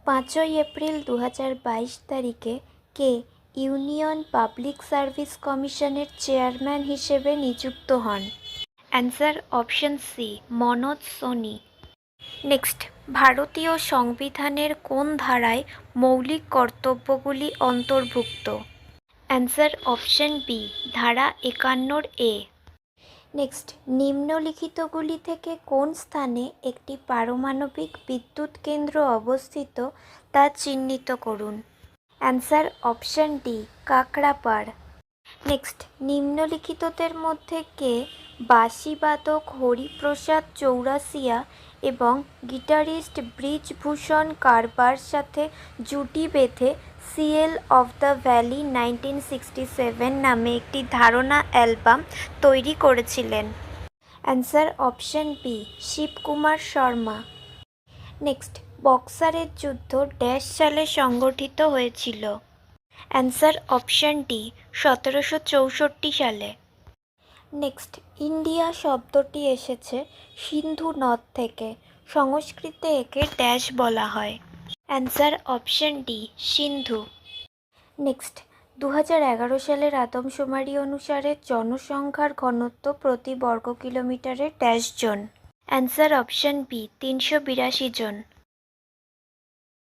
5 April 2022 তারিখে কে union public service কমিশনের চেয়ারম্যান হিসেবে নিযুক্ত হন? Answer option C, Manoj Soni. Next, ভারতীয় সংবিধানের কোন ধারায় মৌলিক কর্তব্যগুলি অন্তর্ভুক্ত? অ্যান্সার অপশন বি, ধারা 51 এ। নেক্সট, নিম্নলিখিতগুলি থেকে কোন স্থানে একটি পারমাণবিক বিদ্যুৎ কেন্দ্র অবস্থিত তা চিহ্নিত করুন? Answer option D, Kakrapar. Next, নিম্নলিখিতদের মধ্যে কে বাঁশিবাদক হরিপ্রসাদ চৌরাসিয়া এবং গিটারিস্ট ব্রিজভূষণ কারবার সাথে জুটি বেঁধে সিএল অফ দ্য ভ্যালি 1967 নামে একটি ধারণা অ্যালবাম তৈরি করেছিলেন? Answer option B, Shivkumar Sharma. Next, বক্সারের যুদ্ধ ড্যাশ সালে সংগঠিত হয়েছিল? অ্যান্সার অপশন ডি, 1764 সালে। নেক্সট, ইন্ডিয়া শব্দটি এসেছে সিন্ধু নদ থেকে, সংস্কৃতে একে ড্যাশ বলা হয়? অ্যান্সার অপশন ডি, সিন্ধু। নেক্সট, 2011 সালের আদমশুমারি অনুসারে জনসংখ্যার ঘনত্ব প্রতি বর্গ কিলোমিটারে ড্যাশ জন? অ্যান্সার অপশন বি, 382 জন।